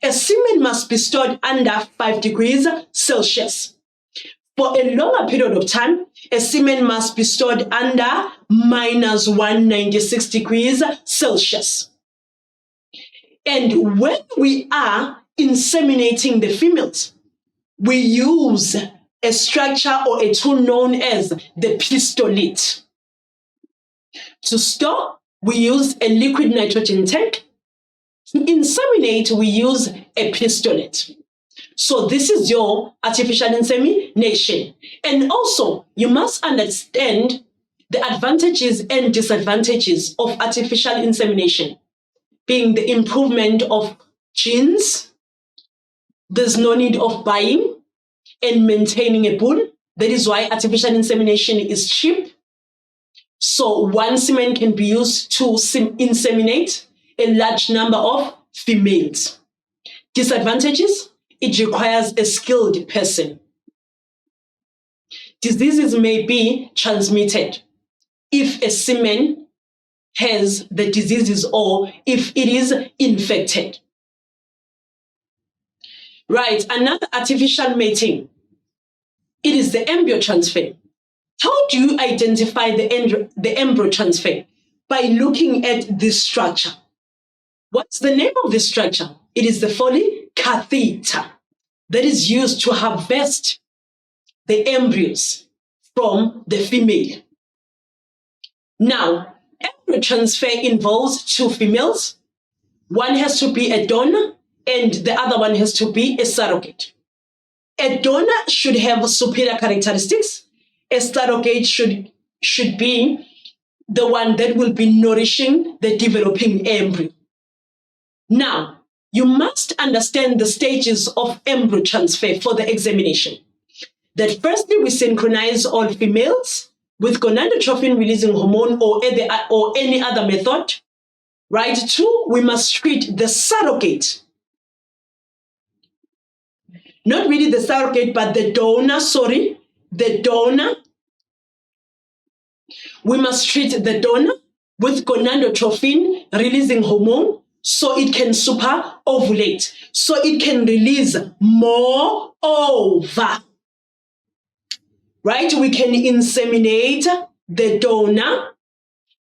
a semen must be stored under 5 degrees Celsius. For a longer period of time, a semen must be stored under minus 196 degrees Celsius. And when we are inseminating the females, we use a structure or a tool known as the pistolate. To store, we use a liquid nitrogen tank. To inseminate, we use a pistolate. So this is your artificial insemination. And also, you must understand the advantages and disadvantages of artificial insemination, being the improvement of genes. There's no need of buying and maintaining a pool. That is why artificial insemination is cheap. So So one semen can be used to inseminate a large number of females. Disadvantages: it requires a skilled person. Diseases may be transmitted if a semen has the diseases or if it is infected. Right, another artificial mating. It is the embryo transfer. How do you identify the embryo transfer? By looking at this structure. What's the name of this structure? It is the Foley catheter that is used to harvest the embryos from the female. Now, embryo transfer involves two females. One has to be a donor and the other one has to be a surrogate. A donor should have superior characteristics. A surrogate should be the one that will be nourishing the developing embryo. Now, you must understand the stages of embryo transfer for the examination. That firstly, we synchronize all females with gonadotropin-releasing hormone or any other method. Right? 2, we must treat the surrogate. Not really the surrogate, but the donor, the donor. We must treat the donor with gonadotropin-releasing hormone so it can super ovulate, so it can release more ova. Right? We can inseminate the donor.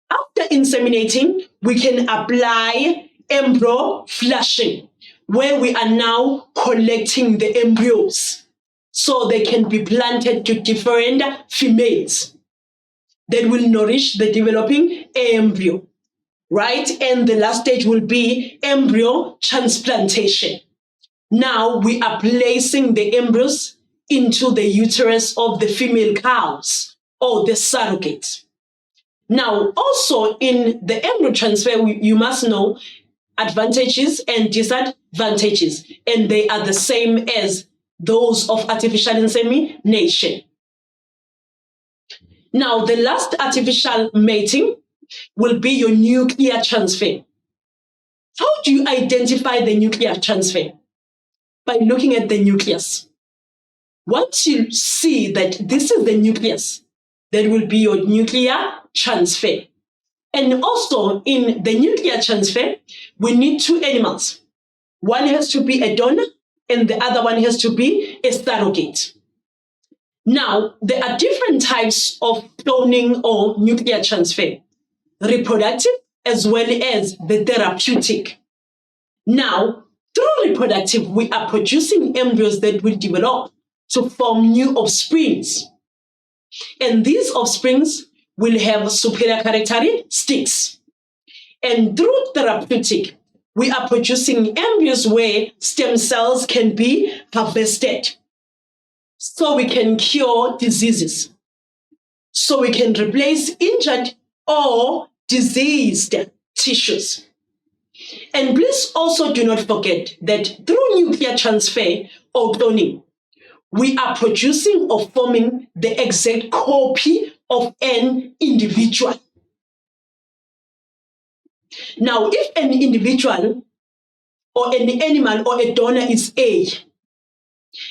After inseminating, we can apply embryo flushing, where we are now collecting the embryos so they can be planted to different females that will nourish the developing embryo. Right? And the last stage will be embryo transplantation. Now we are placing the embryos into the uterus of the female cows or the surrogate. Now, also in the embryo transfer, you must know advantages and disadvantages, and they are the same as those of artificial insemination. Now, the last artificial mating will be your nuclear transfer. How do you identify the nuclear transfer? By looking at the nucleus. Once you see that this is the nucleus, that will be your nuclear transfer. And also in the nuclear transfer, we need two animals. One has to be a donor and the other one has to be a surrogate. Now, there are different types of cloning or nuclear transfer: reproductive as well as the therapeutic. Now, through reproductive, we are producing embryos that will develop to form new offsprings. And these offsprings will have superior characteristics. And through therapeutic, we are producing embryos where stem cells can be harvested. So we can cure diseases. So we can replace injured or diseased tissues. And please also do not forget that through nuclear transfer or cloning, we are producing or forming the exact copy of an individual. Now, if an individual or an animal or a donor is A,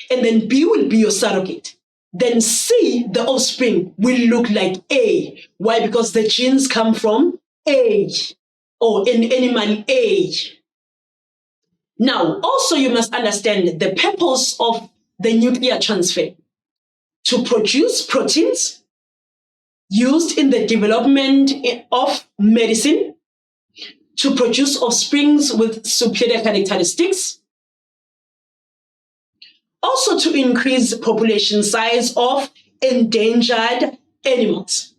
and then B will be your surrogate, then C, the offspring, will look like A. Why? Because the genes come from A or an animal A. Now, also you must understand the purpose of the nuclear transfer: to produce proteins used in the development of medicine, to produce offsprings with superior characteristics, also to increase population size of endangered animals.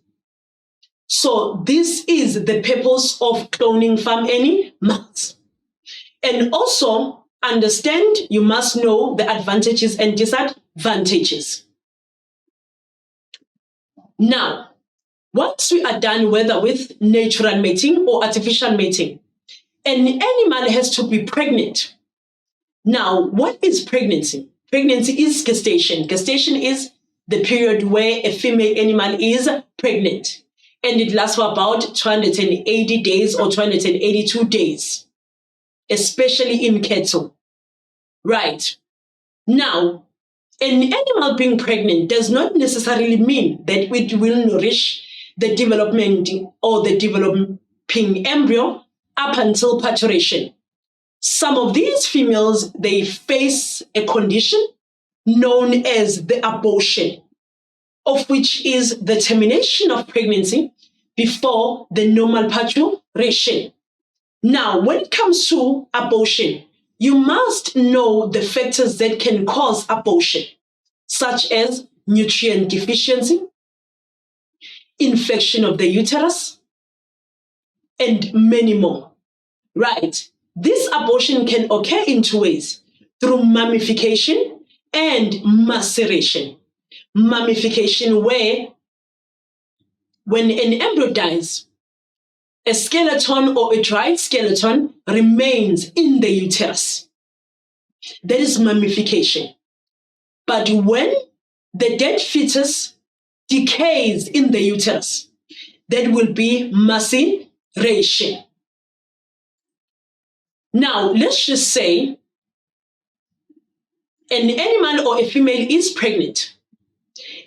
So this is the purpose of cloning farm animals. And also understand, you must know the advantages and disadvantages. Now, once we are done whether with natural mating or artificial mating, an animal has to be pregnant. Now, what is pregnancy? Pregnancy is gestation. Gestation is the period where a female animal is pregnant. and it lasts for about 280 days or 282 days, especially in cattle. Right. Now, an animal being pregnant does not necessarily mean that it will nourish the development or the developing embryo up until parturition. Some of these females, they face a condition known as the abortion, of which is the termination of pregnancy before the normal parturition. Now, when it comes to abortion, you must know the factors that can cause abortion, such as nutrient deficiency, infection of the uterus, and many more. Right. This abortion can occur in two ways, through mummification and maceration. Mummification, where when an embryo dies, a skeleton or a dried skeleton remains in the uterus. That is mummification. But when the dead fetus decays in the uterus, that will be maceration. Now, let's just say an animal or a female is pregnant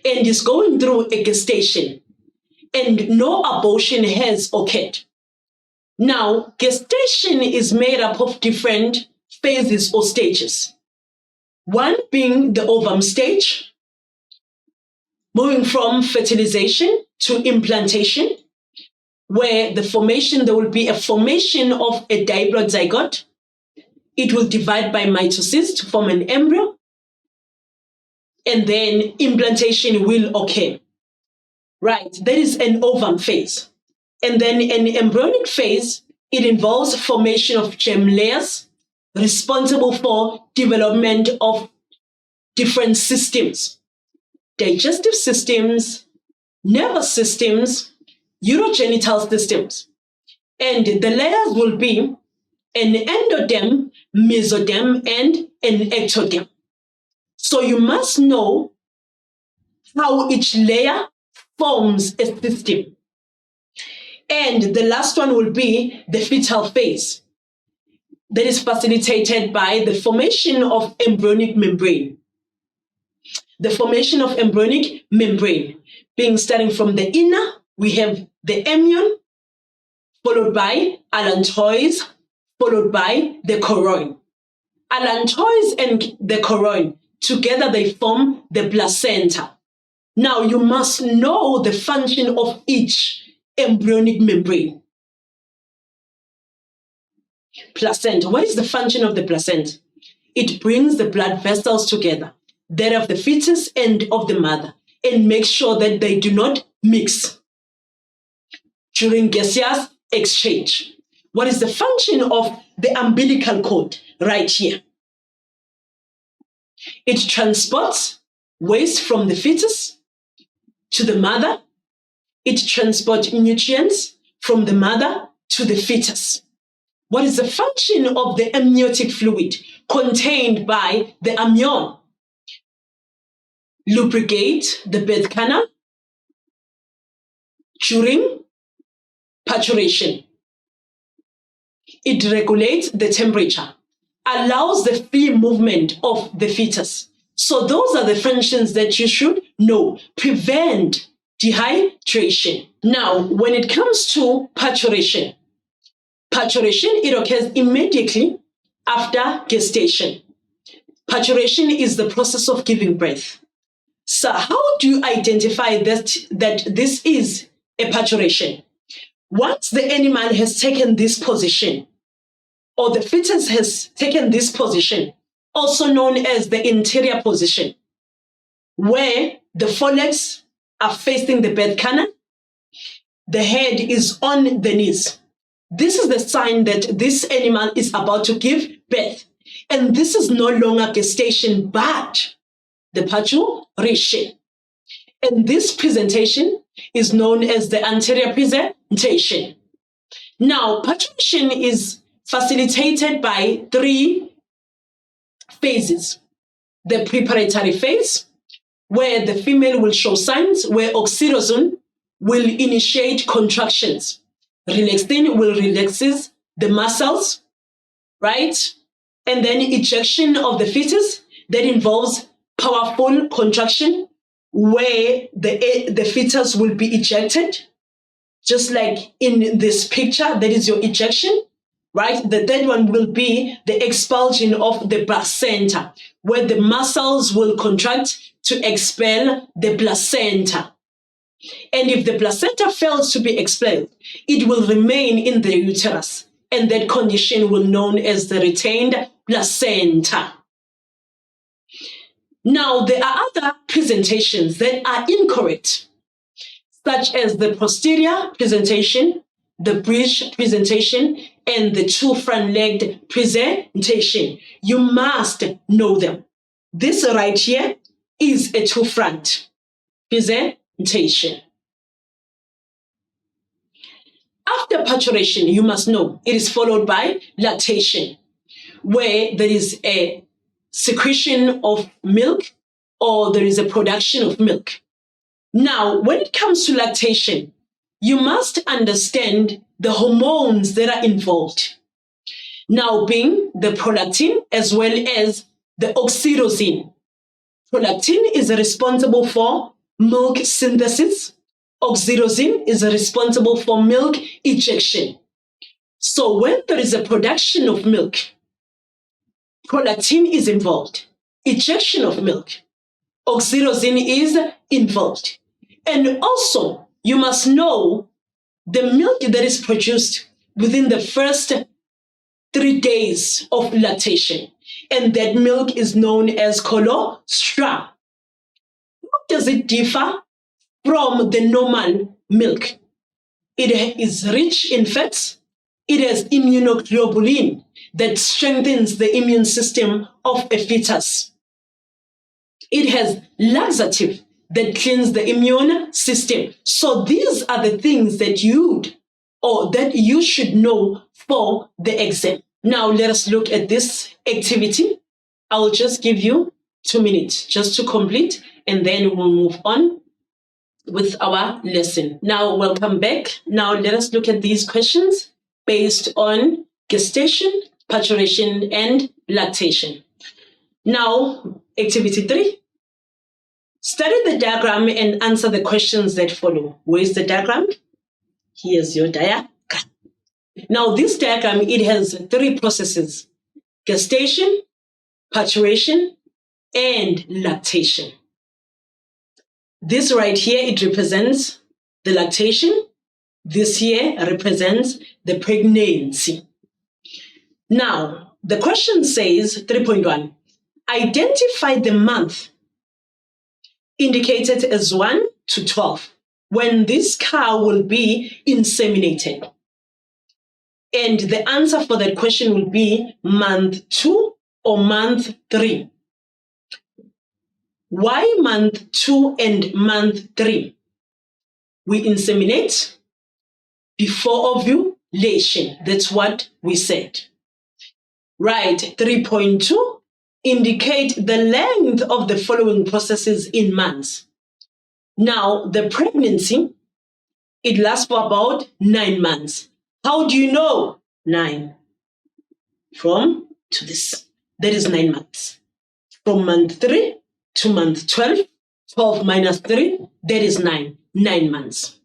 and is going through a gestation and no abortion has occurred. Now, gestation is made up of different phases or stages. One being the ovum stage, moving from fertilization to implantation, where there will be a formation of a diploid zygote. It will divide by mitosis to form an embryo, and then implantation will occur. Right, there is an ovum phase. And then an embryonic phase, it involves formation of germ layers responsible for development of different systems, digestive systems, nervous systems, urogenital systems. And the layers will be an endoderm, mesoderm, and an ectoderm. So you must know how each layer forms a system. And the last one will be the fetal phase. That is facilitated by the formation of embryonic membrane. The formation of embryonic membrane being starting from the inner, we have the amnion, followed by allantois, followed by the chorion. Allantois and the chorion, together they form the placenta. Now you must know the function of each embryonic membrane. Placenta. What is the function of the placenta? It brings the blood vessels together, that of the fetus and of the mother, and makes sure that they do not mix during gaseous exchange. What is the function of the umbilical cord right here? It transports waste from the fetus to the mother. It transports nutrients from the mother to the fetus. What is the function of the amniotic fluid contained by the amnion? Lubricate the birth canal during parturition. It regulates the temperature, allows the free movement of the fetus. So those are the functions that you should know. Prevent dehydration. Now, when it comes to parturition, it occurs immediately after gestation. Parturition is the process of giving birth. So how do you identify that this is a parturition? Once the animal has taken this position, or the fetus has taken this position, also known as the interior position, where the forelegs are facing the birth canal, the head is on the knees. This is the sign that this animal is about to give birth. And this is no longer gestation, but the parturition. And this presentation is known as the anterior presentation. Now, parturition is facilitated by 3 phases. The preparatory phase, where the female will show signs, where oxytocin will initiate contractions. Relaxin will relaxes the muscles, right? And then ejection of the fetus that involves powerful contraction where the fetus will be ejected, just like in this picture, that is your ejection, right? The third one will be the expulsion of the placenta, where the muscles will contract to expel the placenta. And if the placenta fails to be expelled, it will remain in the uterus. And that condition will be known as the retained placenta. Now, there are other presentations that are incorrect, such as the posterior presentation, the bridge presentation, and the two front-legged presentation. You must know them. This right here is a two front presentation. After parturition, you must know it is followed by lactation, where there is a secretion of milk or there is a production of milk. Now, when it comes to lactation, you must understand the hormones that are involved. Now, being the prolactin as well as the oxytocin. Prolactin is responsible for milk synthesis. Oxytocin is responsible for milk ejection. So when there is a production of milk, prolactin is involved. Ejection of milk, oxytocin is involved. And also, you must know the milk that is produced within the first 3 days of lactation. And that milk is known as colostrum. How does it differ from the normal milk? It is rich in fats. It has immunoglobulin that strengthens the immune system of a fetus. It has laxative that cleans the immune system. So these are the things that you should know for the exam. Now let us look at this activity. I will just give you 2 minutes just to complete, and then we'll move on with our lesson. Now, welcome back. Now let us look at these questions based on gestation, parturition, and lactation. Now, activity 3. Study the diagram and answer the questions that follow. Where's the diagram? Here's your diagram. Now, this diagram, it has 3 processes: gestation, parturition, and lactation. This right here, it represents the lactation. This here represents the pregnancy. Now, the question says, 3.1, identify the month indicated as 1 to 12 when this cow will be inseminated. And the answer for that question will be month 2 or month 3. Why month 2 and month 3? We inseminate before ovulation. That's what we said. Right, 3.2, indicate the length of the following processes in months. Now, the pregnancy, it lasts for about 9 months. How do you know 9? From to this. That is 9 months. From month 3 to month 12, 12 minus 3, that is 9 months.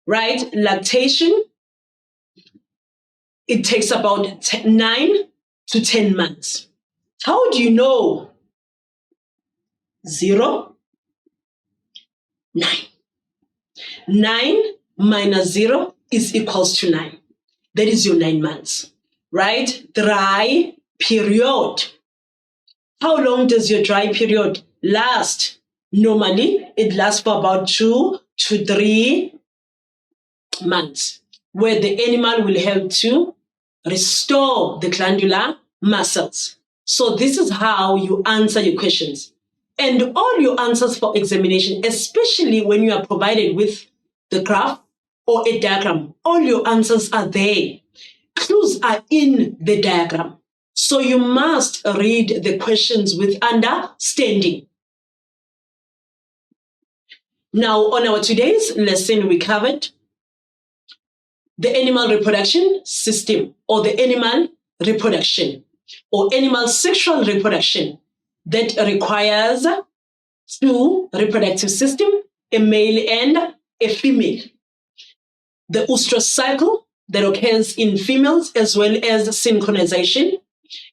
Right? Lactation, it takes about 9 to 10 months. How do you know 0? 9. 9 minus 0 is equals to 9. That is your 9 months. Right? Dry period. How long does your dry period last? Normally, it lasts for about 2 to 3 months, where the animal will help to restore the glandular muscles. So this is how you answer your questions. And all your answers for examination, especially when you are provided with the graph or a diagram, all your answers are there. Clues are in the diagram. So you must read the questions with understanding. Now, on our today's lesson, we covered the animal reproduction system, or the animal reproduction, or animal sexual reproduction that requires two reproductive systems, a male and a female. The Oestrus cycle that occurs in females, as well as synchronization,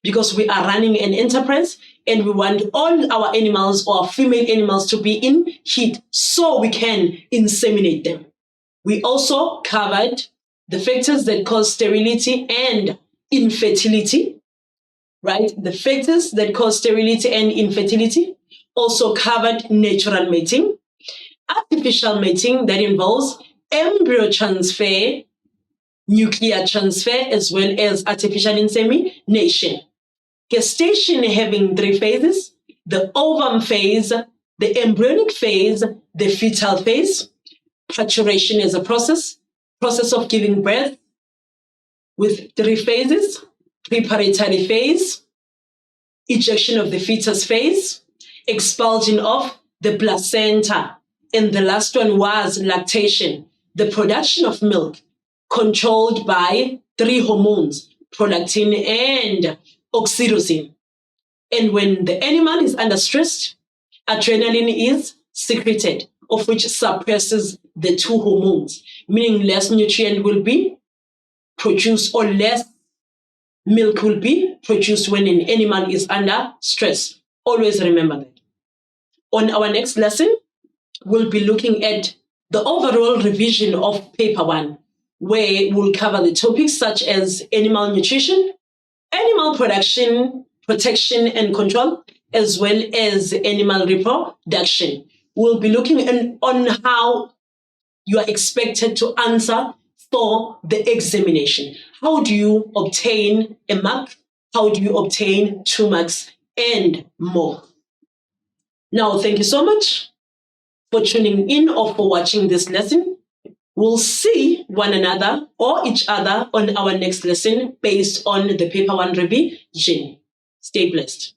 because we are running an enterprise and we want all our animals or our female animals to be in heat so we can inseminate them. We also covered the factors that cause sterility and infertility, right? The factors that cause sterility and infertility. Also covered natural mating, artificial mating that involves embryo transfer, nuclear transfer, as well as artificial insemination. Gestation having 3 phases: the ovum phase, the embryonic phase, the fetal phase. Parturition is a process of giving birth with 3 phases: preparatory phase, ejection of the fetus phase, expulsion of the placenta, and the last one was lactation, the production of milk controlled by 3 hormones, prolactin and oxytocin. And when the animal is under stress, adrenaline is secreted, of which suppresses the 2 hormones, meaning less nutrient will be produced or less milk will be produced when an animal is under stress. Always remember that. On our next lesson, we'll be looking at the overall revision of paper 1, where we'll cover the topics such as animal nutrition, animal production, protection and control, as well as animal reproduction. We'll be looking on how you are expected to answer for the examination. How do you obtain a mark? How do you obtain 2 marks and more? Now, thank you so much for tuning in or for watching this lesson. We'll see one another or each other on our next lesson based on the paper 1 revision. Stay blessed.